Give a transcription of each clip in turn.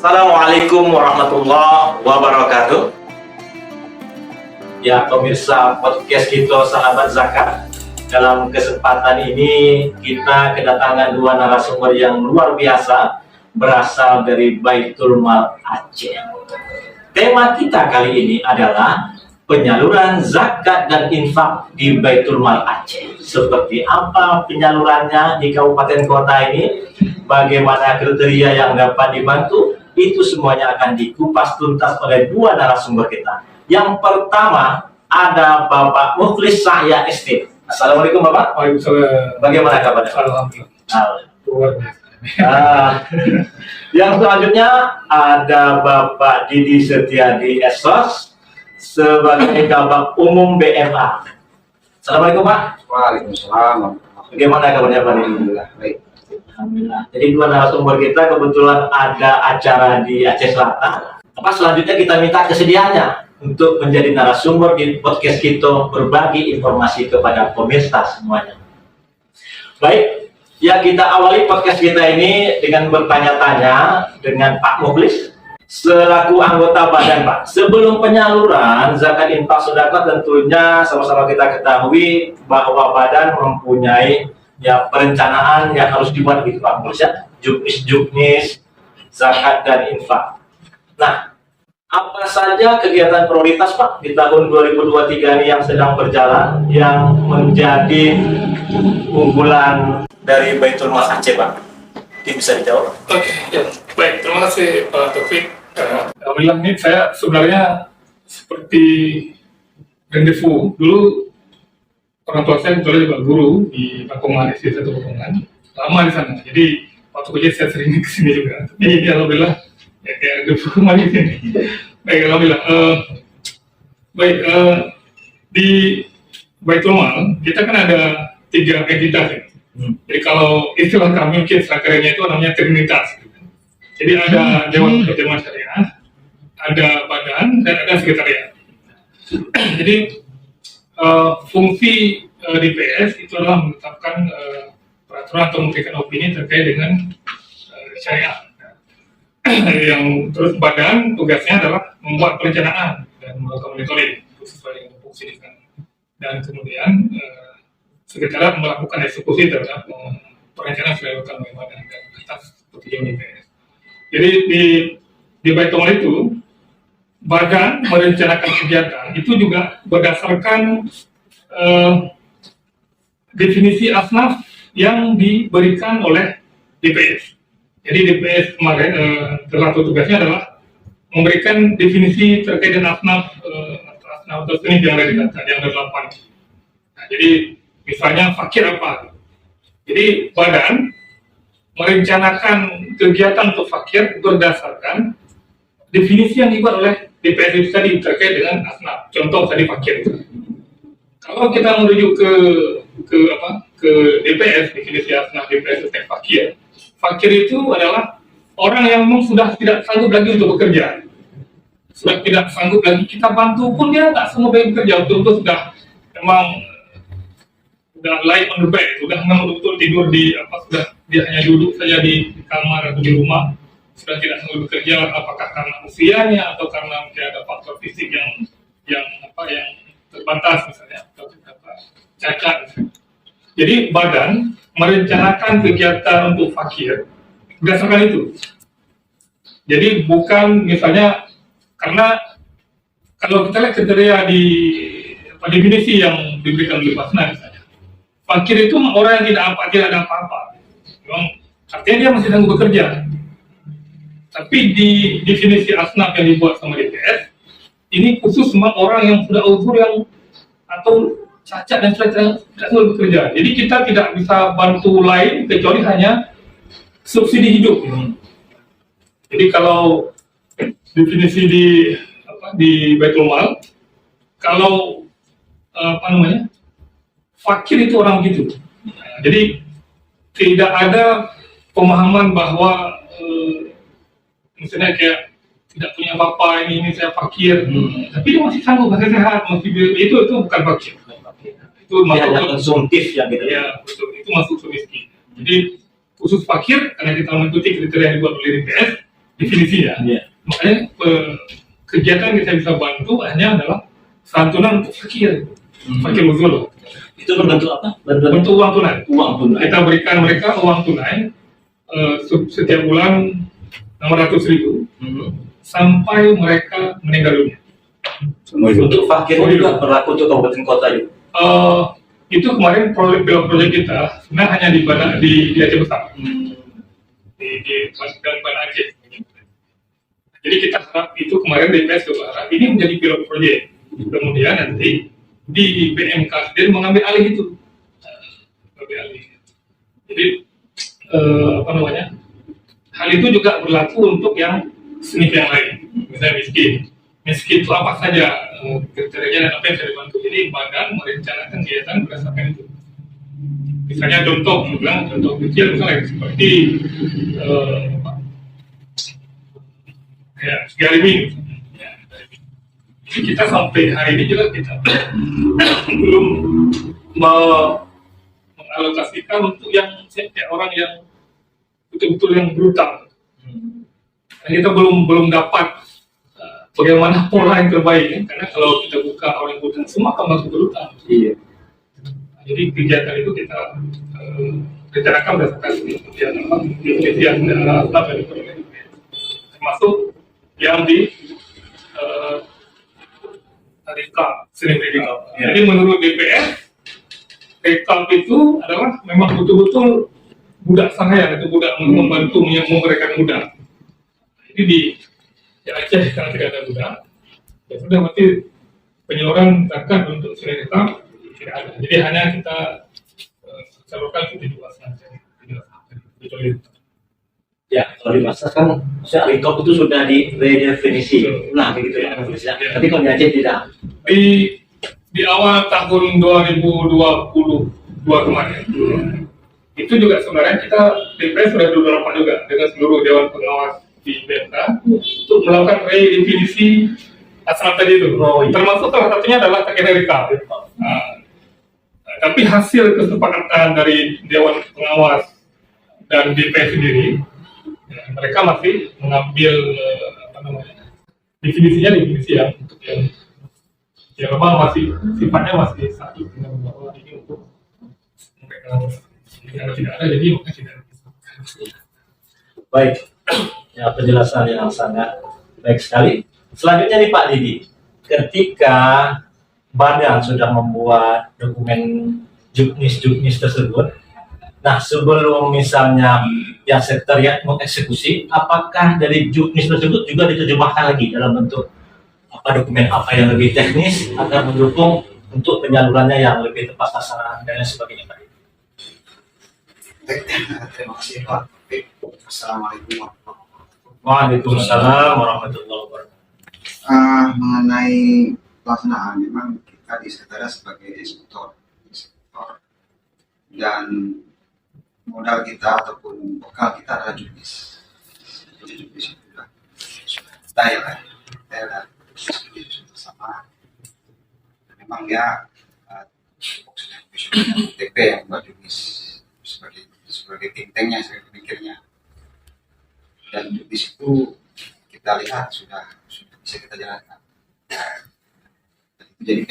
Assalamualaikum warahmatullahi wabarakatuh. Ya pemirsa podcast kita sahabat zakat, dalam kesempatan ini kita kedatangan dua narasumber yang luar biasa berasal dari Baitul Mal Aceh. Tema kita kali ini adalah penyaluran zakat dan infak di Baitul Mal Aceh. Seperti apa penyalurannya di kabupaten kota ini, bagaimana kriteria yang dapat dibantu, itu semuanya akan dikupas tuntas oleh dua narasumber kita. Yang pertama ada Bapak Mukhlis Cahya ST. Assalamualaikum Bapak. Waalaikumsalam. Bagaimana kabarnya? Alhamdulillah. Yang selanjutnya ada Bapak Didi Setiadi Esos sebagai Kabak Umum BMA. Assalamualaikum Pak. Waalaikumsalam. Bagaimana kabarnya Pak Didi? Alhamdulillah baik. Alhamdulillah. Jadi dua narasumber kita kebetulan ada acara di Aceh Selatan. Selanjutnya kita minta kesediaannya untuk menjadi narasumber di podcast kita, berbagi informasi kepada pemirsa semuanya. Baik, ya kita awali podcast kita ini dengan bertanya-tanya dengan Pak Mukhlis selaku anggota badan Pak. Sebelum penyaluran zakat infak sedekah tentunya sama-sama kita ketahui bahwa badan mempunyai ya perencanaan yang harus dibuat gitu Pak Mukhlis ya, juknis, zakat dan infak. Nah, apa saja kegiatan prioritas Pak di tahun 2023 ini yang sedang berjalan yang menjadi unggulan dari Baitul Mal Aceh Pak? Mungkin bisa dijawab. Oke, ya. Baik, terima kasih Pak Taufik. Alhamdulillah ini saya sebenarnya seperti rendezvous dulu. Orang tua saya kebetulan juga guru di Pakungan, SD 1 Pakungan, lama di sana. Jadi waktu kecil saya sering kesini juga. Tapi alhamdulillah ya kayak ada kembali di sini. Baik, alhamdulillah. Di Baitul Mal kita kan ada 3 entitas ya. Jadi kalau istilah kami mungkin serakarnya itu namanya trinitas. Jadi ada Dewan Pertimbangan Syariah, ada badan, dan ada sekretariat. Jadi fungsi DPS itu adalah menetapkan peraturan atau memberikan opini terkait dengan syariah. Yang terus badan tugasnya adalah membuat perencanaan dan melakukan monitoring sesuai dengan fungsi di sana. Dan kemudian sekretariat melakukan eksekusi terhadap perencanaan yang dilakukan oleh badan dan atas petunjuk DPS. Jadi di Baitul Mal itu badan merencanakan kegiatan itu juga berdasarkan definisi asnaf yang diberikan oleh DPS. Jadi DPS kemarin terlalu tugasnya adalah memberikan definisi terkait dengan asnaf atau jenis yang ada di data yang ada 8. Nah, jadi misalnya fakir apa? Jadi badan merencanakan kegiatan untuk fakir berdasarkan definisi yang dibuat oleh DPS itu tadi terkait dengan asnaf. Contoh tadi fakir. Kalau kita merujuk ke DPS, definisi asnaf DPS tentang fakir. Fakir itu adalah orang yang memang sudah tidak sanggup lagi untuk bekerja. Sudah tidak sanggup lagi kita bantu pun dia tak sanggup lagi bekerja. Betul-betul sudah memang sudah lie on the bed, sudah memang betul-betul tidur di sudah dia hanya duduk saja di kamar atau di rumah. Sudah tidak sanggup bekerja, apakah karena usianya atau karena mungkin ada faktor fisik yang terbatas misalnya atau cacat misalnya. Jadi badan merencanakan kegiatan untuk fakir berdasarkan itu. Jadi bukan misalnya karena kalau kita lihat kriteria di definisi yang diberikan oleh Basnas misalnya, fakir itu orang yang tidak ada apa-apa. Memang artinya dia masih sanggup bekerja. Tapi di definisi asnaf yang dibuat sama DPS, ini khusus memang orang yang sudah uzur yang atau cacat dan sudah tidak sanggup bekerja. Jadi kita tidak bisa bantu lain kecuali hanya subsidi hidup. Jadi kalau definisi di Baitul Mal, kalau fakir itu orang begitu. Jadi tidak ada pemahaman bahwa misalnya kayak tidak punya bapak ini saya fakir, tapi dia masih sanggup, masih sehat, itu bukan fakir. Itu masuk konsumtif yang gitu. Ya betul, itu masuk miskin. Jadi khusus fakir karena kita mengikuti kriteria yang dibuat oleh DPS, definisi ya. Iya. Makanya kegiatan yang kita bisa bantu hanya adalah santunan untuk fakir, fakir nuzul. Itu berbentuk apa? Bentuk uang tunai. Uang tunai. Kita berikan mereka uang tunai setiap bulan 600.000 sampai mereka meninggal dunia. Untuk fakir juga berlaku untuk kabupaten kota juga. Itu kemarin proyek kita sebenarnya hanya di Aceh Besar, di Banda Aceh. Jadi kita harap itu kemarin DPS Utara ini menjadi pilot proyek. Kemudian nanti di PMK sendiri mengambil alih itu. Mengambil alih. Jadi hal itu juga berlaku untuk yang SNF yang lain, misalnya miskin. Miskin itu apa saja kriterianya dan apa yang bisa dibantu. Jadi badan merencanakan kegiatan berdasarkan itu. Misalnya contoh kecil misalnya seperti Garimi. Jadi kita sampai hari ini juga kita belum mengalokasikan untuk yang orang yang betul-betul yang berutang. Dan kita belum dapat bagaimana pola yang terbaik ya? Karena kalau kita buka orang yang berutang semua akan masuk berutang. Iya. Jadi kegiatan itu kita rencanakan berdasarkan definisi yang termasuk yang di rekap, sering rekap. Jadi menurut DPR, rekap itu adalah memang betul-betul budak sahaya, itu budak membantu memberikan budak. Jadi di Aceh karena tidak ada budak, ya sudah berarti penyaluran zakat untuk sering rekap tidak ada. Jadi hanya kita salurkan itu luas saja. Ya, kalau di Makassar kan, rekop itu sudah diredefinisi. Nah, begitu ya. Tapi kalau di Aceh tidak. Di awal tahun 2022 kemarin, itu juga sebenarnya kita DPS sudah dulu rapat juga dengan seluruh Dewan Pengawas di BMK untuk melakukan redefinisi asal tadi itu. Termasuk salah satunya adalah terkait rekap. Tapi hasil kesepakatan dari Dewan Pengawas dan DPS sendiri, ya, mereka masih mengambil definisinya definisi yang untuk yang memang masih sifatnya masih satu dengan bahwa ini untuk mereka kalau tidak ada jadi mungkin tidak bisa. Baik, ya penjelasan yang sangat baik sekali. Selanjutnya nih Pak Didi, ketika badan sudah membuat dokumen juknis tersebut, nah sebelum misalnya ya sekretariat mengeksekusi, apakah dari juknis tersebut juga diterjemahkan lagi dalam bentuk dokumen apa yang lebih teknis agar mendukung untuk penyalurannya yang lebih tepat sasaran dan lain sebagainya Pak? Terima kasih Pak. Assalamualaikum warahmatullahi wabarakatuh. Waalaikumsalam warahmatullahi wabarakatuh. Mengenai pelaksanaan, memang kita di Sekretariat sebagai eksekutor dan modal kita ataupun bekal kita adalah juknis. Jadi juknis itu sudah detail bersama. Memang ya TP yang buat juknis sebagai think tanknya, sebagai pemikirnya. Dan di situ kita lihat sudah bisa kita jalankan. Dan itu jadi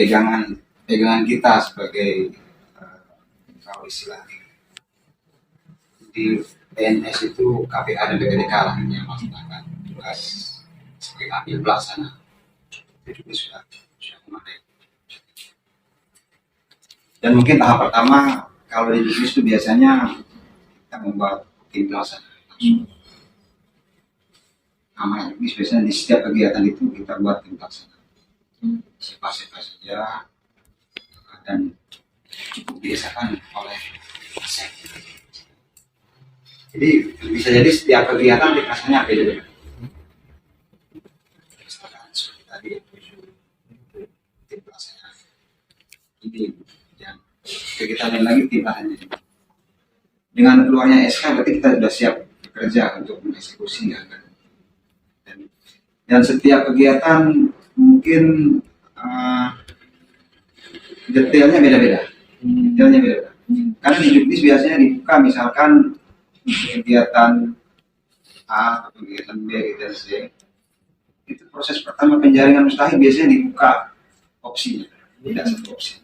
pegangan kita sebagai kalau istilah di PNS itu KPA dan BPDK lah yang melaksanakan tugas sebagai ambil pelaksana. Itu sudah memadai. Dan mungkin tahap pertama kalau di juknis itu biasanya kita membuat tim pelaksana langsung. Namanya juknis biasanya di setiap kegiatan itu kita buat tim pelaksana. Siapa saja dan cukup biasakan oleh pasien. Jadi bisa jadi setiap kegiatan tim pelaksana beda-beda. Seperti tadi tim pelaksana ini yang kegiatan yang lagi tim pelaksana. Dengan keluarnya SK berarti kita sudah siap bekerja untuk mengeksekusi kan. Dan setiap kegiatan mungkin detailnya beda-beda. Karena di juknis biasanya dibuka misalkan kegiatan A atau kegiatan B, kegiatan C, itu proses pertama penjaringan mustahik biasanya dibuka opsinya, tidak satu opsi.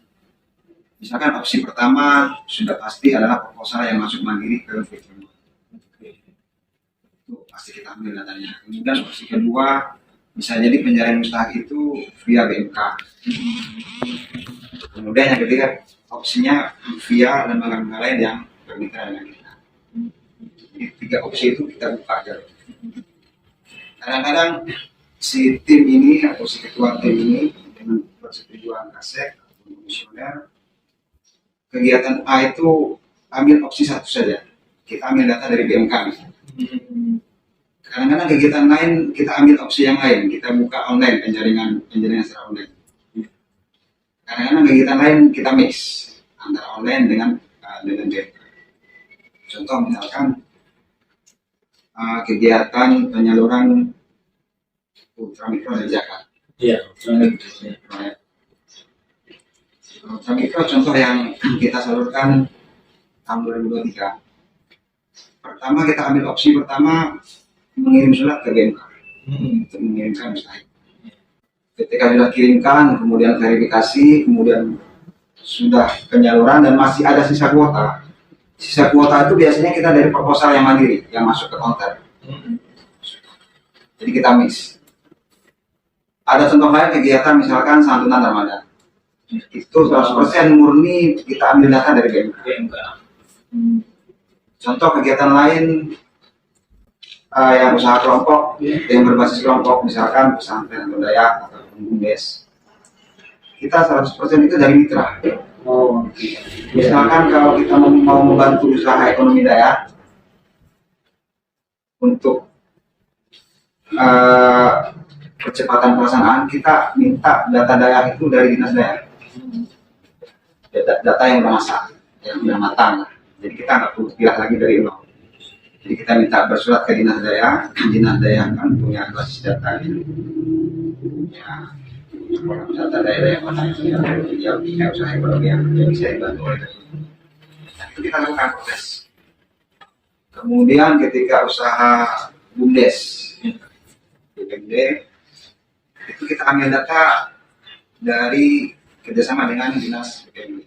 Misalkan opsi pertama sudah pasti adalah proposal yang masuk mandiri ke VK. Itu pasti kita ambil datanya. Kemudian opsi kedua bisa jadi penjaringan mustahik itu via BMK. Kemudian yang ketiga opsinya via lembaga lain yang bermitra dengan kita. Jadi 3 opsi itu kita buka aja. Kadang-kadang si tim ini atau si ketua tim ini dengan persetujuan kasek atau komisioner, kegiatan A itu ambil opsi satu saja. Kita ambil data dari BMK misalnya. Kadang-kadang kegiatan lain kita ambil opsi yang lain, kita buka online penjaringan secara online. Kadang-kadang kegiatan lain kita mix antara online dengan BMK. Contoh misalkan kegiatan penyaluran ultramikro dari Jakarta. Iya, Ultramikro contoh yang kita salurkan tahun 2023. Pertama kita ambil opsi pertama mengirim surat ke BMK untuk mengirimkan mustahik. Ketika sudah kirimkan, kemudian verifikasi, kemudian sudah penyaluran dan masih ada sisa kuota. Sisa kuota itu biasanya kita dari proposal yang mandiri yang masuk ke konter. Jadi kita mix. Ada contoh lain kegiatan misalkan santunan Ramadan. Itu 100% murni kita ambil data dari BMK. Contoh kegiatan lain yang usaha kelompok, yang berbasis kelompok, misalkan pesantren atau dayak atau BUMDes. Kita 100% itu dari mitra. Misalkan kalau kita mau membantu usaha ekonomi dayak untuk percepatan pelaksanaan, kita minta data dayak itu dari dinas dayak. Data yang sudah masak, yang sudah matang. Jadi kita nggak perlu pilih lagi dari nol. Jadi kita minta bersurat ke dinas dayak kan punya basis data ini. Ya, data daerah yang mana yang punya usaha ekonomi yang bisa dibantu oleh itu kita lakukan proses. Kemudian ketika usaha BUMDes, BUMD, itu kita ambil data dari kerjasama dengan dinas BPMG.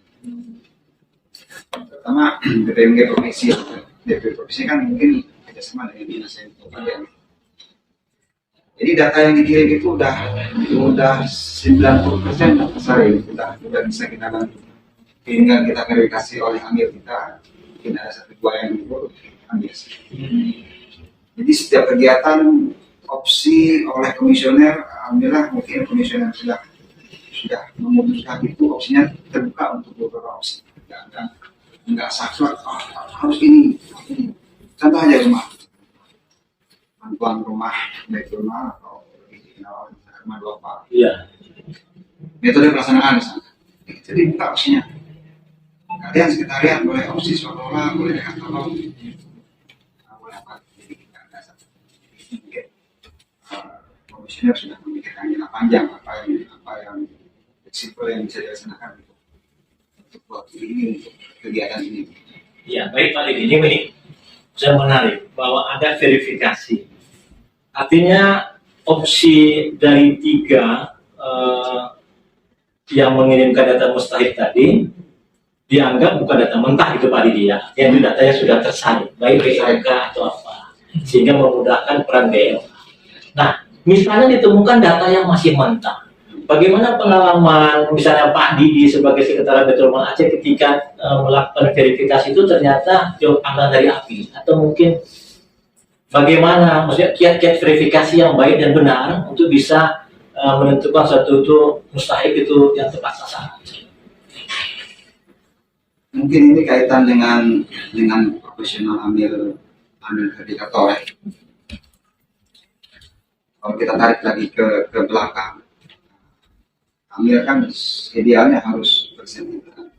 Pertama BPMG provinsi, DP provinsi kan mungkin kerjasama dengan dinas yang bagian. Jadi data yang dikirim itu udah 90% besar ini, udah bisa kita bantu. Tinggal kita verifikasi oleh amil kita, mungkin ada 1-2 yang buruk ambil. Jadi setiap kegiatan opsi oleh komisioner, alhamdulillah mungkin komisioner sudah memutuskan itu opsinya terbuka untuk beberapa opsi. Enggak sakral harus ini. Contoh aja bantuan rumah, baik rumah atau rumah dua. Iya. Metode pelaksanaan misalnya. Itu dibuka opsinya. Kalian sekretariat boleh opsi sekolah, boleh dekat tolong, boleh apa? Jadi tidak ada satu. Komisioner sudah memikirkan jangka panjang apa yang fleksibel yang bisa dilaksanakan untuk waktu ini, untuk kegiatan ini. Ya, baik Pak Didi. Ini saya menarik bahwa ada verifikasi. Artinya opsi dari 3 yang mengirimkan data mustahik tadi dianggap bukan data mentah itu Pak Didi ya. Yang datanya sudah tersalin, baik BMK atau apa, sehingga memudahkan peran BMK. Nah, misalnya ditemukan data yang masih mentah. Bagaimana pengalaman misalnya Pak Didi sebagai Sekretariat Betul Aceh ketika melakukan verifikasi itu ternyata jauh panggang dari api, atau mungkin bagaimana maksudnya kiat-kiat verifikasi yang baik dan benar untuk bisa menentukan satu itu mustahik itu yang tepat sasaran. Mungkin ini kaitan dengan profesional ambil verifikator ya. Kalau kita tarik lagi ke belakang, ambil kan idealnya harus bersertifikat,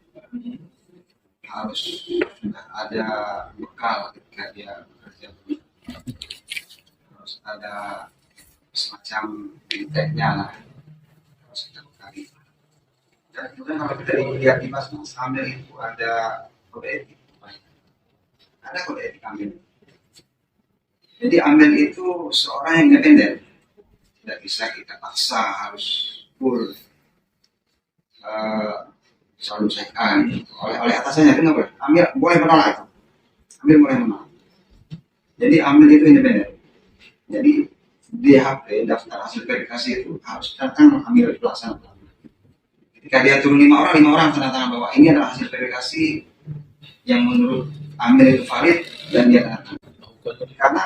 harus sudah ada bekal ketika dia bekerja, harus ada semacam bintangnya lah, harus kita bekali. Dan kemudian kalau kita lihat di Mas Amil itu ada kode etik, ada kode etik ambil. Jadi amil itu seorang yang independen, tidak bisa kita paksa harus full selalu selesaikan oleh atasannya. Itu nggak boleh. Amil boleh menolak itu. Amil boleh menolak. Jadi amil itu independen. Jadi DHP, daftar hasil verifikasi itu harus datang amil pelaksana. Ketika dia turun 5 orang tanda tangan bahwa ini adalah hasil verifikasi yang menurut amil itu valid, dan dia tanda tangan. Karena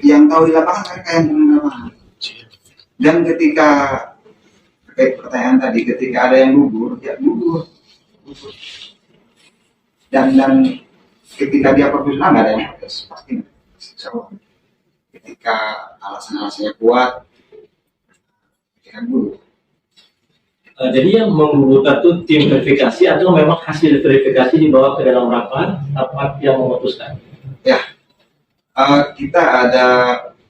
yang tahu di lapangan mereka yang turun di lapangan. Dan ketika terkait pertanyaan tadi, ketika ada yang gugur, ya gugur. Dan ketika dia profesional nggak ada yang protes, pasti jawab. Ketika alasan-alasannya kuat, ketika gugur. Jadi yang menggugurkan itu tim verifikasi atau memang hasil verifikasi dibawa ke dalam rapat yang memutuskan? Ya, kita ada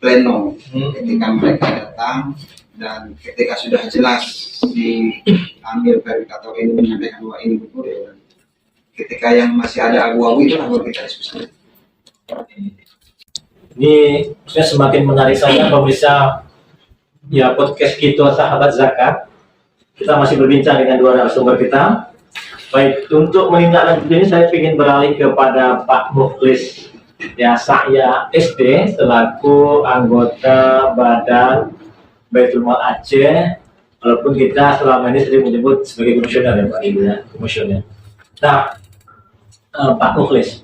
pleno ketika mereka datang, dan ketika sudah jelas diambil verifikator ini menyampaikan bahwa ini gugur, ya, ketika yang masih ada abu-abu itu baru kita diskusi. Ini maksudnya semakin menarik saja pemirsa ya podcast kita Sahabat Zakat. Kita masih berbincang dengan dua narasumber kita. Baik, untuk menindaklanjuti ini saya ingin beralih kepada Pak Mukhlis ya, saya SD selaku anggota Badan Baitul Mal Aceh, walaupun kita selama ini sering menyebut sebagai komisioner ya Pak Ibu ya, komisioner. Nah, Pak Mukhlis,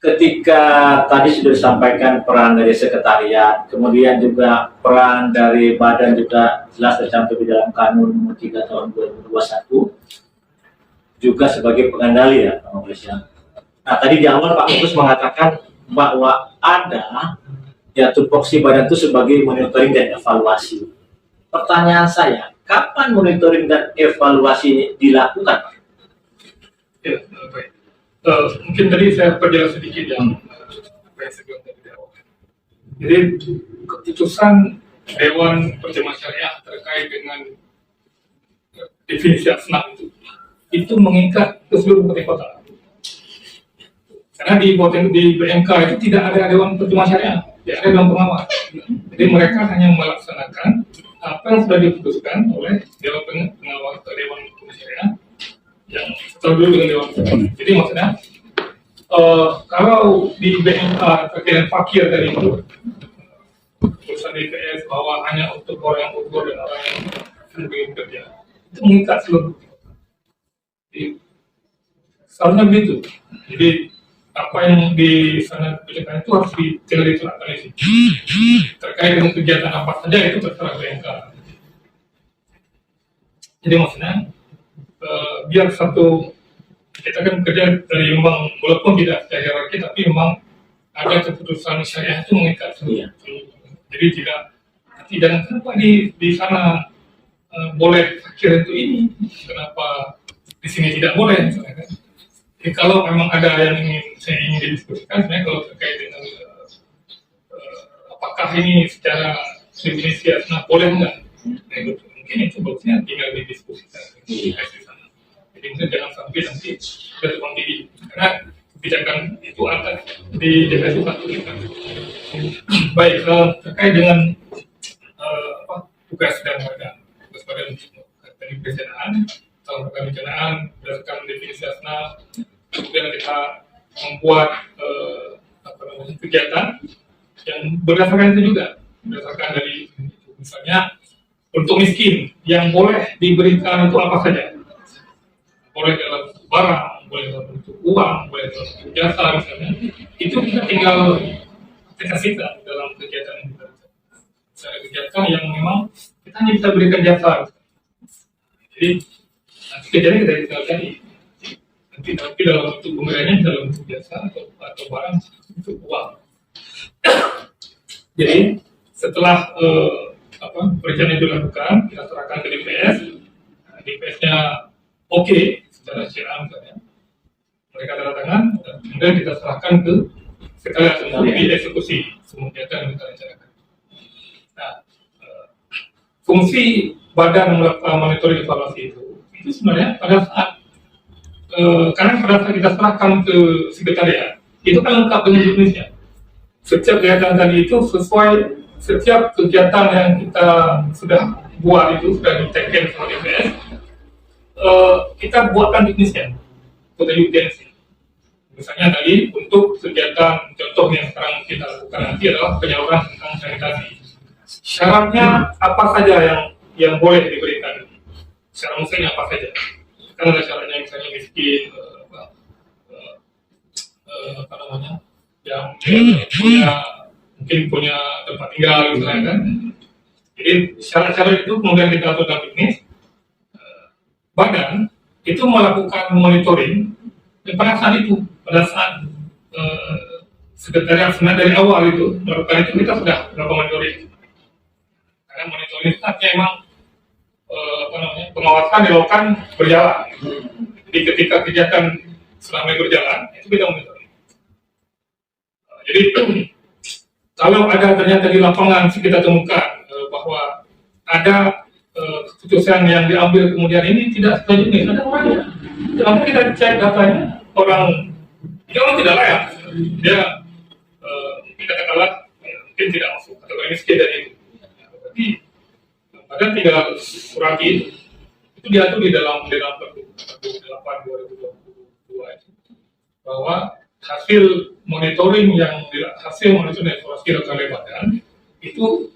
ketika tadi sudah disampaikan peran dari sekretariat, kemudian juga peran dari badan juga jelas tercantum di dalam Kanun Nomor 3 Tahun 2021, juga sebagai pengendali ya Pak Mukhlis ya. Nah tadi di awal Pak Mukhlis mengatakan bahwa ada ya tupoksi badan itu sebagai monitoring dan evaluasi. Pertanyaan saya, kapan monitoring dan evaluasi ini dilakukan? Ya, baik. Mungkin tadi saya perjelas sedikit yang saya bilang tadi di awal. Jadi keputusan Dewan Pertimbangan Syariah terkait dengan definisi asnaf itu mengikat ke seluruh kota kota. Karena di BMK itu tidak ada Dewan Pertimbangan Syariah, tidak ada Dewan Pengawas. Jadi mereka hanya melaksanakan apa yang sudah diputuskan oleh Dewan Pengawas atau Dewan Pertimbangan Syariah yang setelah dulu dengan Dewan. Jadi maksudnya kalau di BMK terkait dengan fakir tadi itu putusan DPS bahwa hanya untuk orang yang gugur dan orang yang belum kerja, itu mengikat seluruh. Jadi seharusnya begitu. Jadi apa yang di sana dikerjakan itu harus tinggal diturunkan di sini. Terkait dengan kegiatan apa saja itu terserah BMK. Jadi maksudnya biar satu, kita kan kerja dari memang walaupun tidak secara hierarki tapi memang ada keputusan syariah itu mengikat seluruh. Jadi tidak kenapa di sana boleh fakir itu ini, kenapa di sini tidak boleh misalnya kan? Jadi kalau memang ada yang saya ingin didiskusikan, sebenarnya kalau terkait dengan apakah ini secara definisi asnaf boleh enggak? Nah, itu mungkin itu bagusnya tinggal didiskusikan di sana. Jadi mungkin jangan sampai nanti berkembang tinggi, karena kebijakan itu akan di definisi satu kita. Baik, terkait dengan tugas dan tugas badan dari perencanaan, tahun perencanaan berdasarkan definisi asnaf, kemudian kita membuat kegiatan yang berdasarkan itu juga, berdasarkan dari misalnya untuk miskin yang boleh diberikan untuk apa saja, boleh dalam barang, boleh dalam bentuk uang, boleh dalam bentuk jasa misalnya, itu kita tinggal aplikasikan dalam kegiatan kita. Misalnya kegiatan yang memang kita hanya bisa berikan jasa. Jadi nanti kejadian kita tinggal tadi. Tapi dalam bentuk pemberiannya dalam bentuk jasa atau barang bentuk uang. Jadi setelah perencanaan itu dilakukan, kita serahkan ke DPS. Nah, DPS-nya oke secara syariah misalnya. Mereka tanda tangan, dan kemudian kita serahkan ke sekretariat untuk dieksekusi semua kegiatan yang kita rencanakan. Nah, fungsi badan melakukan monitoring evaluasi itu sebenarnya pada saat karena pada saat kita serahkan ke sekretariat itu kan lengkap dengan jenisnya. setiap kegiatan tadi itu sesuai setiap kegiatan yang kita sudah buat itu sudah di-take sama DPS, kita buatkan definisinya, untuk urgensi. Misalnya tadi untuk kegiatan contoh yang sekarang kita lakukan nanti adalah penyaluran tentang sanitasi. Syaratnya apa saja yang boleh diberikan? Syarat misalnya apa saja? Kan ada syaratnya misalnya miskin, apa namanya, yang mungkin punya tempat tinggal misalnya kan. Jadi syarat-syarat itu kemudian kita atur dalam teknis. Badan itu melakukan monitoring dan pada saat sekretariat sebenarnya dari awal itu melakukan itu kita sudah melakukan monitoring. Karena monitoring itu artinya memang pengawasan dilakukan berjalan. Jadi ketika kegiatan selama berjalan itu kita monitoring. Jadi kalau ada ternyata di lapangan kita temukan bahwa ada keputusan yang diambil kemudian ini tidak setuju, ada orangnya. Kalau kita cek datanya, orang tidak layak, dia kita katakan mungkin tidak masuk atau miskin dari itu. Berarti ada tinggal surat itu diatur di dalam Pergub 8/2022 itu bahwa hasil monitoring evaluasi dilakukan oleh badan itu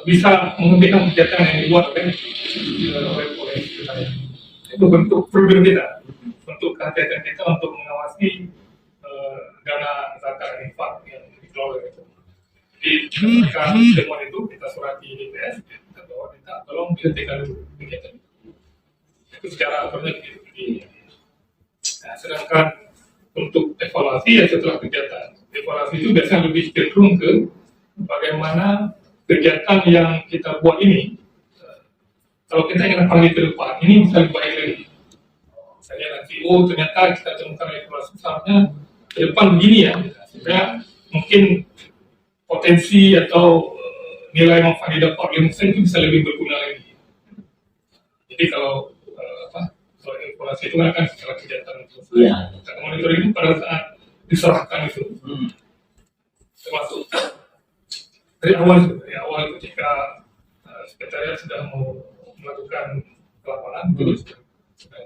bisa menghentikan kegiatan yang dibuat oleh kita. Itu bentuk program kita, bentuk kehati-hatian kita untuk mengawasi dana zakat infak yang dikelola itu. Jadi ketika temuan itu kita surati DPS, kita bawa minta tolong dihentikan dulu kegiatan itu secara aturannya gitu. Nah, sedangkan untuk evaluasi ya setelah kegiatan, evaluasi itu biasanya lebih cenderung ke bagaimana kegiatan yang kita buat ini, kalau kita ingin panggil ke depan, ini bisa lebih baik lagi. Misalnya nanti, ternyata kita temukan evaluasi misalnya ke depan begini ya, supaya mungkin potensi atau nilai manfaat didapat oleh musim itu bisa lebih berguna lagi. Jadi kalau evaluasi itu kan secara kegiatan itu. Kita monitoring itu pada saat diserahkan itu, termasuk dari awal ketika sekretariat sudah mau melakukan laporan terus sudah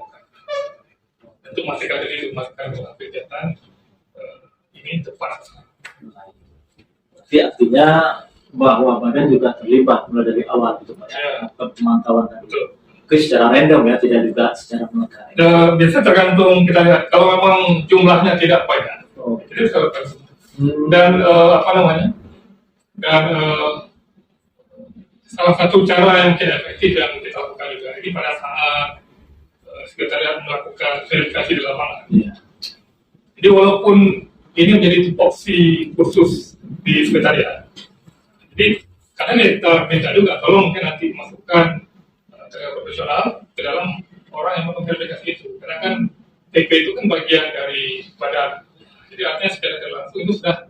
untuk memastikan diri memastikan bahwa kegiatan ini tepat. Jadi artinya bahwa badan juga terlibat mulai dari awal itu Pak ya, pemantauan dan secara random ya, tidak juga secara melekat. Biasanya tergantung kita lihat kalau memang jumlahnya tidak banyak, jadi dan dan salah satu cara yang tidak efektif yang kita lakukan juga ini pada saat sekretariat melakukan verifikasi di lapangan. Jadi walaupun ini menjadi tupoksi khusus di sekretariat, jadi kadang kita minta juga tolong mungkin nanti masukkan tenaga profesional ke dalam orang yang melakukan verifikasi itu, karena kan TP itu kan bagian dari badan, jadi artinya secara langsung itu sudah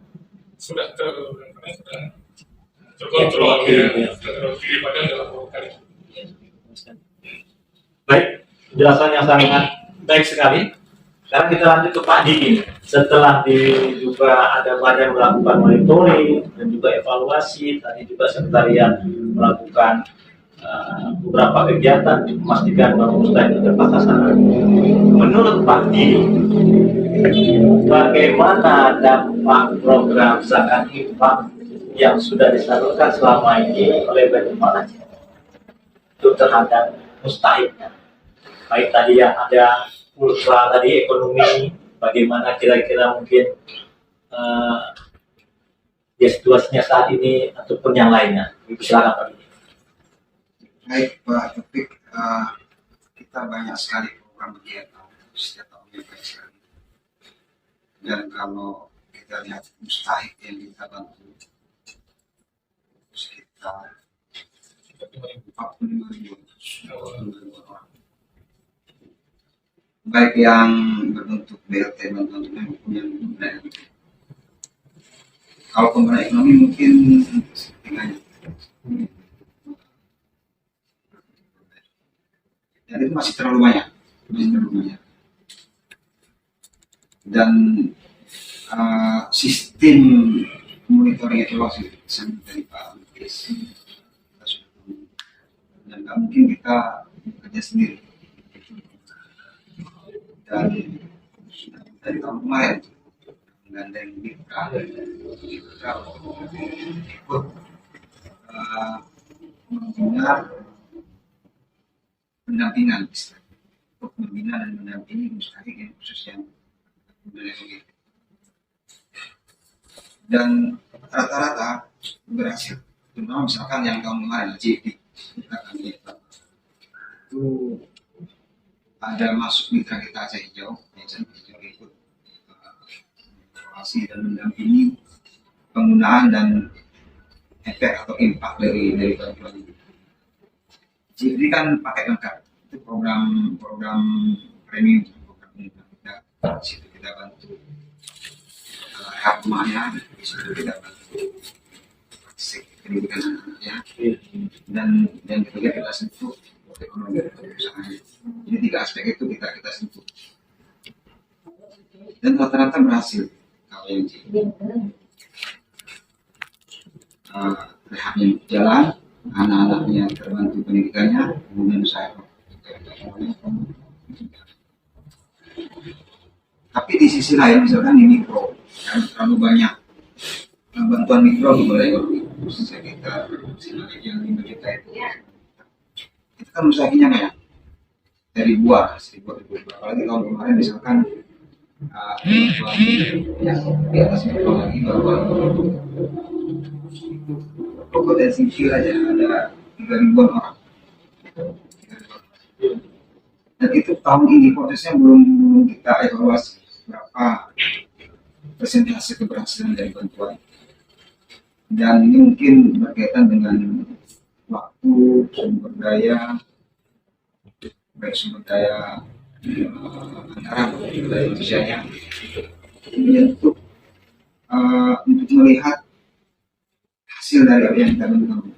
terkontrol ya, terkontrol badan dalam melakukan itu. Baik, penjelasan yang sangat baik sekali. Sekarang kita lanjut ke Pak Didi. Setelah juga ada badan melakukan monitoring dan juga evaluasi, tadi juga sekretariat melakukan beberapa kegiatan memastikan bahwa Ustaz itu tepat sasaran. Menurut Pak Didi, bagaimana dampak program zakat infak yang sudah disalurkan selama ini oleh Baitul itu terhadap mustahiknya? Baik tadi yang ada ultra tadi ekonomi, bagaimana kira-kira mungkin ya situasinya saat ini ataupun yang lainnya. Silakan Pak Didi. Baik Pak Taufik, kita banyak sekali program kegiatan setiap tahunnya banyak sekali. Dan kalau kita lihat mustahik yang kita bantu sekitar 45.000 orang. Baik yang berbentuk BLT bantuan tunai maupun yang tunai. Kalau pembangunan ekonomi mungkin setengahnya. Dan itu masih terlalu banyak, Dan sistem monitoring evaluasi dari Pak Menteri. Kita sudah tunggu. Dan nggak mungkin kita bekerja sendiri. Dan dari tahun kemarin menggandeng mitra untuk ikut membina pendampingan, untuk membina dan mendampingi mustahik khusus yang begitu. Dan rata-rata berhasil, terutama misalkan yang tahun kemarin JP itu ada masuk mitra kita Aceh Hijau, Yayasan Hijau ikut evaluasi dan mendampingi penggunaan dan efek atau impak dari bantuan ini. Jadi kan pakai lengkap, itu program premium, program kita. Di situ kita bantu rehab rumahnya, di situ kita bantu pendidikan anaknya, dan ketiga kita sentuh ekonomi perusahaan. Jadi 3 aspek itu kita sentuh. Dan rata-rata berhasil kalau yang rehabnya jalan, anak-anaknya terbantu pendidikannya, kemudian saya. Tapi di sisi lain misalkan di mikro, yang terlalu banyak bantuan mikro mulai sekitar yang 5 juta itu kan usahanya kayak dari buah, apalagi tahun kemarin misalkan bantuan yang di atas mikro lagi baru potensi kecil aja ada 3.000-an orang. Dan itu tahun ini prosesnya belum kita evaluasi berapa persentase keberhasilan dari bantuan. Dan ini mungkin berkaitan dengan waktu, sumber daya, baik sumber daya antara sumber daya manusianya untuk melihat hasil dari apa yang kita bantu.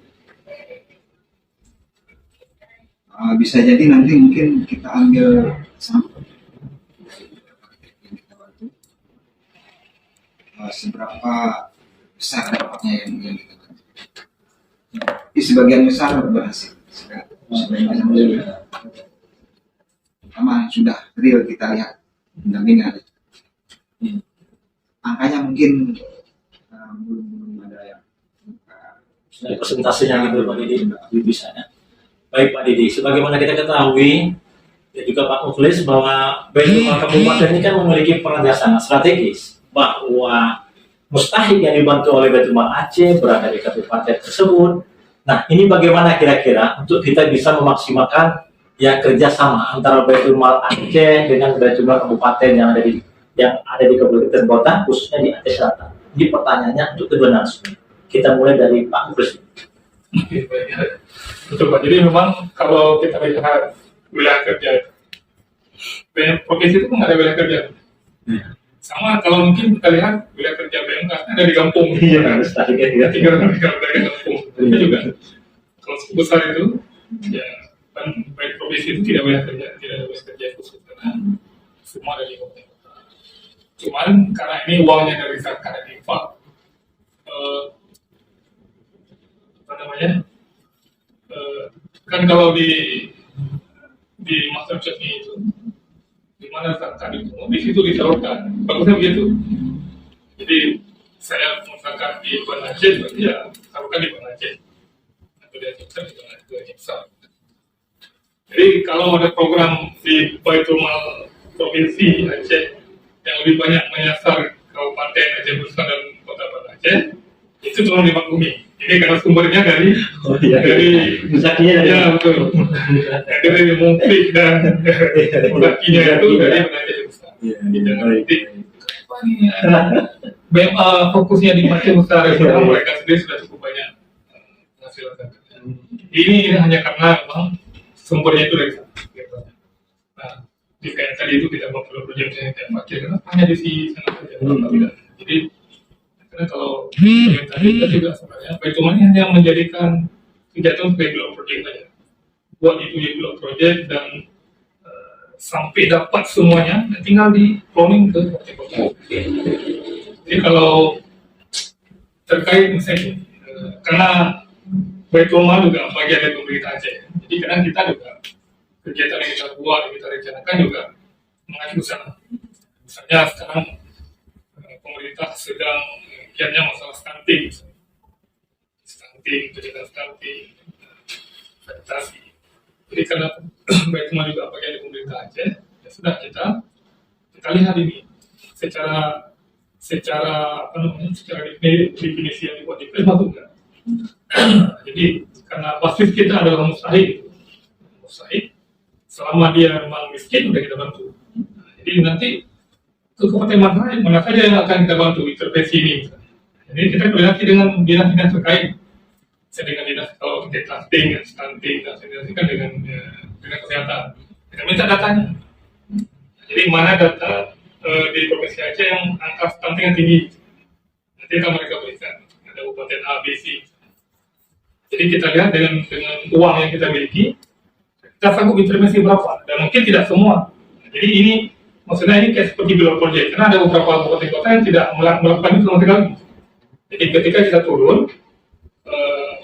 Bisa jadi nanti mungkin kita ambil sampel yang kita bantu, seberapa besar dampaknya yang kita bantu. Di sebagian besar berhasil, sebagian besar tidak. Pertama sudah real kita lihat pendampingan. Angkanya mungkin belum ada yang presentasinya gitu Pak Didi bisa ya. Baik Pak Didi, sebagaimana kita ketahui dan juga Pak Mukhlis bahwa Baitul Kabupaten ini kan memiliki peran yang sangat strategis, bahwa mustahik yang dibantu oleh Baitul Mal Aceh berada di kabupaten tersebut. Nah, ini bagaimana kira-kira untuk kita bisa memaksimalkan ya kerjasama antara Baitul Mal Aceh dengan Baitul Mal Kabupaten yang ada di kabupaten kota, khususnya di Aceh Selatan. Ini pertanyaannya untuk kedua narasumber. Kita mulai dari Pak Mukhlis. Betul Pak. Jadi memang kalau kita lihat wilayah kerja, provinsi itu nggak ada wilayah kerja. Sama kalau mungkin kita lihat wilayah kerja BMK ada di kampung. Iya, strateginya. Tinggal di kampung. Itu juga kalau sebesar itu, ya baik provinsi itu tidak wilayah kerja, tidak ada wilayah kerja khusus karena semua ada di kampung. Cuman karena ini uangnya dari zakat dan infak, kan kalau di master chefnya itu di mana zakat itu di situ disalurkan, bagusnya begitu. Jadi saya zakat di Banda Aceh, berarti ya salurkan di Banda Aceh atau di Aceh Besar, di Banda Aceh Besar. Jadi kalau ada program di Baitul Mal Provinsi Aceh yang lebih banyak menyasar Kabupaten Aceh Besar dan Kota Banda Aceh, itu tolong dimaklumi. Ini karena sumbernya dari Muzakinya dari ya betul. Dari Mungklik dan Muzakinya itu dari Banda Aceh Besar. BMA fokusnya di Aceh Besar karena mereka sendiri sudah cukup banyak menghasilkan. Ini hanya karena memang sumbernya itu dari sana. Nah, di kayak tadi itu kita perlu proyek yang tidak pakai karena hanya di sana saja. Jadi karena kalau tadi kita juga sebenarnya Baitul hanya menjadikan kegiatan sebagai blok project saja. Buat itu di blok project dan sampai dapat semuanya, tinggal di cloning ke kota. Jadi kalau terkait misalnya karena Baitul juga bagian dari pemerintah Aceh. Jadi kadang kita juga kegiatan yang kita buat, yang kita rencanakan juga mengacu sana. Misalnya sekarang pemerintah sedang kiannya masalah stunting, pencegahan stunting, vegetasi. Jadi karena Baitul juga bagian dari pemerintah Aceh, ya sudah kita lihat ini secara definisi yang dibuat di PES masuk nggak? Jadi karena basis kita adalah mustahik, selama dia memang miskin udah kita bantu. Jadi nanti ke kabupaten mana saja yang akan kita bantu intervensi ini. Jadi kita koordinasi dengan dinas-dinas terkait, dengan dinas kalau kita testing, stunting, dan sebagainya kan dengan kesehatan. Kita minta datanya. Jadi mana data di Provinsi Aceh yang angka stunting yang tinggi, nanti akan mereka berikan. Ada kabupaten A, B, C. Jadi kita lihat dengan uang yang kita miliki, kita sanggup intervensi berapa, dan mungkin tidak semua. Jadi ini maksudnya ini kayak seperti pilot project, karena ada beberapa kabupaten kota yang tidak melakukan itu sama sekali. Jadi ketika kita turun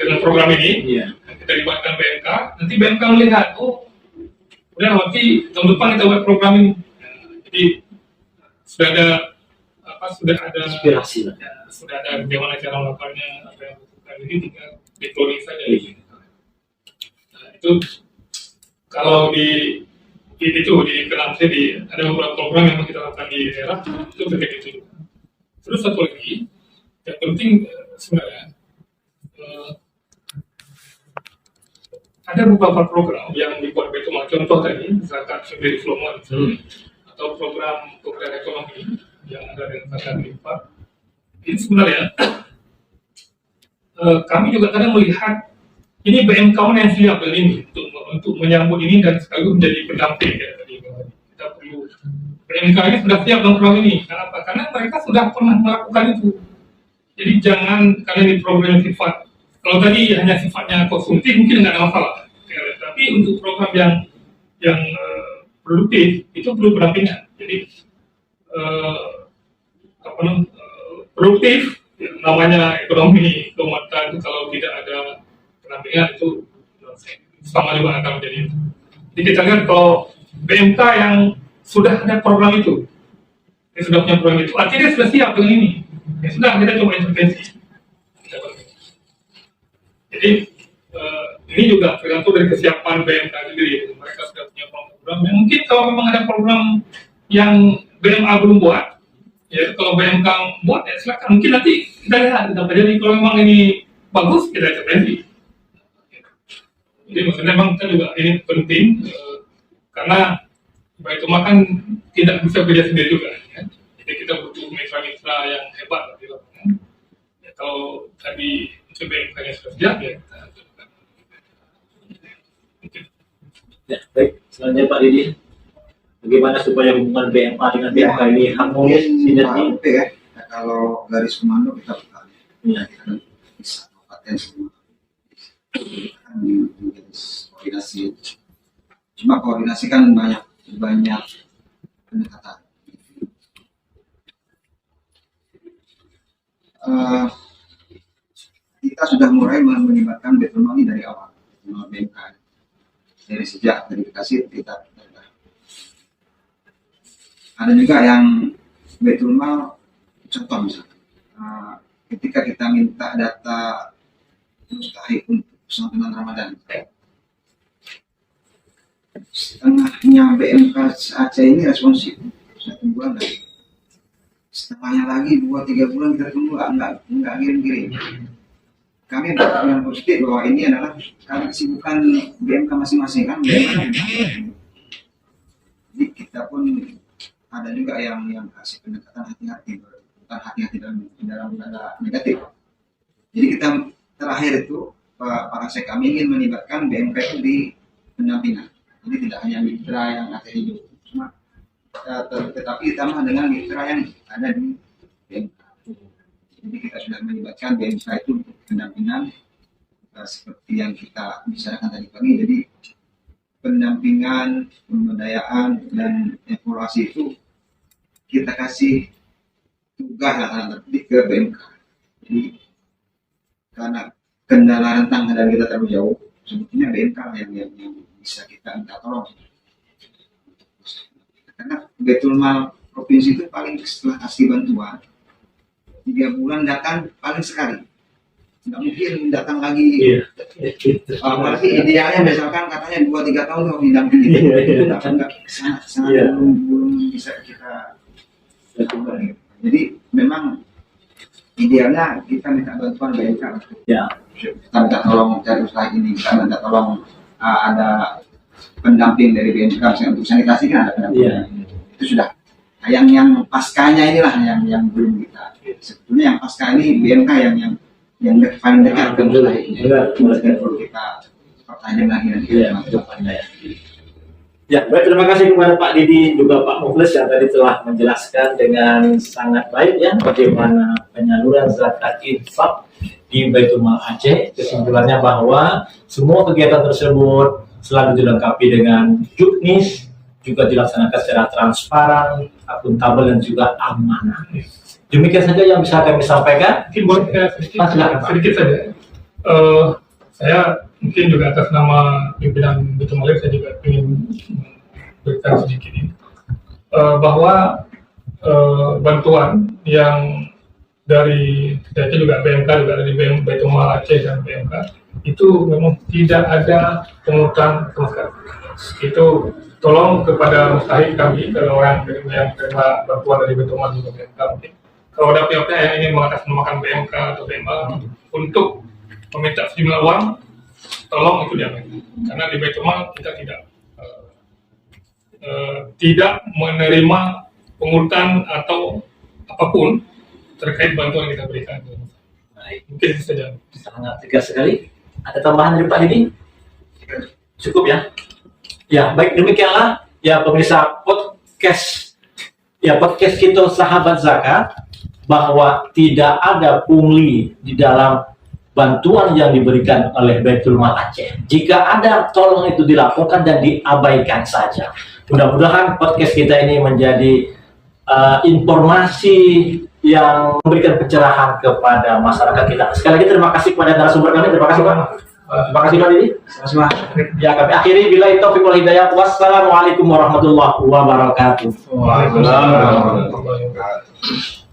dengan program ini, kita libatkan BMK, nanti BMK melihat, oh, udah nanti tahun depan kita buat program ini. Jadi sudah ada inspirasi lah. Ya, sudah ada bagaimana cara melakukannya, apa yang dibutuhkan, jadi tinggal ditulis saja. Nah, itu kalau di Kenamse ada beberapa program yang kita lakukan di daerah itu terkait itu. Terus satu lagi yang penting sebenarnya ada beberapa program yang dibuat Baitul Mal, contoh tadi zakat sendiri Flomon atau program ekonomi yang ada dengan zakat lipat. Ini sebenarnya kami juga kadang melihat ini BMK mana yang siap dengan ini untuk menyambut ini dan sekaligus menjadi pendamping ya, tadi kita perlu BMK ini sudah siap dalam program ini. Kenapa? Karena mereka sudah pernah melakukan itu. Jadi jangan karena ini program sifat. Kalau tadi hanya sifatnya konsumtif mungkin nggak ada masalah. Ya, tapi untuk program yang produktif itu perlu pendampingan. Jadi produktif ya, namanya ekonomi keumatan itu kalau tidak ada pendampingan itu sama juga akan menjadi itu. Jadi kita lihat kalau BMK yang sudah ada program itu, yang sudah punya program itu, artinya dia sudah siap dengan ini. Ya sudah kita coba intervensi. Jadi ini juga tergantung dari kesiapan BMK sendiri. Mereka sudah punya program. Ya, mungkin kalau memang ada program yang BMA belum buat, ya kalau BMK buat ya silakan. Mungkin nanti kita lihat jadi kalau memang ini bagus kita intervensi. Jadi maksudnya memang kita juga ini penting karena Baitul Mal kan tidak bisa kerja sendiri juga. Ya. Jadi kita butuh mitra-mitra yang hebat di lapangan. Ya, kalau tadi BMK-nya sudah siap ya kita lakukan. Ya, baik. Selanjutnya Pak Didi, bagaimana supaya hubungan BMA dengan BMK ini harmonis, sinergi? Ya. Nah, kalau garis komando kita bukan. Ya. Kita bisa kabupaten semua. Koordinasi. Cuma koordinasi kan banyak pendekatan. Kita sudah mulai melibatkan Baitul Mal dari awal, BMK. Dari sejak verifikasi kita. Ada juga yang Baitul Mal, contoh misalnya, ketika kita minta data mustahik untuk santunan Ramadan, setengahnya BMK Aceh ini responsif 1 bulan lagi, setengahnya lagi 2-3 bulan kita tunggu enggak kirim. Kami berpikiran positif bahwa ini adalah karena kesibukan BMK masing-masing kan BMK. Jadi kita pun ada juga yang kasih pendekatan hati-hati, bukan hati-hati dalam tanda negatif. Jadi kita terakhir itu para saya kami ingin melibatkan BMK itu di pendampingan. Jadi tidak hanya mitra yang ada hidup, cuma tetapi ditambah dengan mitra yang ada di BMK. Jadi kita sudah melibatkan BMK itu untuk pendampingan seperti yang kita bicarakan tadi pagi. Jadi pendampingan, pemberdayaan dan evaluasi itu kita kasih tugas ke BMK. Jadi karena kendala rentang kendala kita terlalu jauh, sebetulnya BMK yang bisa kita minta tolong. Karena Baitul Mal provinsi itu paling setelah kasih bantuan 3 bulan datang paling sekali, nggak mungkin datang lagi. Iya. Apalagi idealnya misalkan katanya 2-3 tahun mau didampingi, itu nggak sangat belum bisa kita lakukan. Jadi memang idealnya kita minta bantuan BMK. Ya. Kita minta tolong cari usaha ini, kita minta tolong ada pendamping dari BMK, misalnya untuk sanitasi kan ada pendamping. Iya. Itu sudah. Nah, yang paskanya inilah yang belum kita. Sebetulnya yang pasca ini BMK yang paling dekat ke usaha ini. Kemudian perlu kita pertanyaan lagi nanti. Ya, baik, terima kasih kepada Pak Didi juga Pak Mukhlis yang tadi telah menjelaskan dengan sangat baik ya bagaimana penyaluran zakat infak di Baitul Mal Aceh. Kesimpulannya bahwa semua kegiatan tersebut selalu dilengkapi dengan juknis, juga dilaksanakan secara transparan, akuntabel dan juga amanah. Demikian saja yang bisa kami sampaikan. Mungkin boleh saya sedikit saja. Saya mungkin juga atas nama pimpinan Baitul Mal saya juga ingin berikan sedikit ini bahwa bantuan yang dari saya juga BMK juga dari Baitul Mal Aceh dan BMK itu memang tidak ada pungutan sama sekali. Itu tolong kepada mustahik kami kalau orang yang terima bantuan dari Baitul Mal juga BMK mungkin kalau ada pihak yang ingin mengatasnamakan BMK atau BMA untuk meminta sejumlah uang, tolong itu diambil. Karena di Baitul Mal kita tidak menerima pungutan atau apapun terkait bantuan yang kita berikan. Baik. Mungkin itu saja. Sangat tegas sekali. Ada tambahan dari Pak Didi? Cukup ya? Ya, baik, demikianlah ya pemirsa podcast kita Sahabat Zakat, bahwa tidak ada pungli di dalam bantuan yang diberikan oleh Baitul Mal Aceh. Jika ada, tolong itu dilakukan dan diabaikan saja. Mudah-mudahan podcast kita ini menjadi informasi yang memberikan pencerahan kepada masyarakat kita. Sekali lagi terima kasih kepada narasumber kami. Terima kasih Pak. Terima kasih Pak Didi. Sama-sama. Ya, kami akhiri billahi taufiq wal hidayah. Wassalamualaikum warahmatullahi wabarakatuh. Waalaikumsalam warahmatullahi wabarakatuh.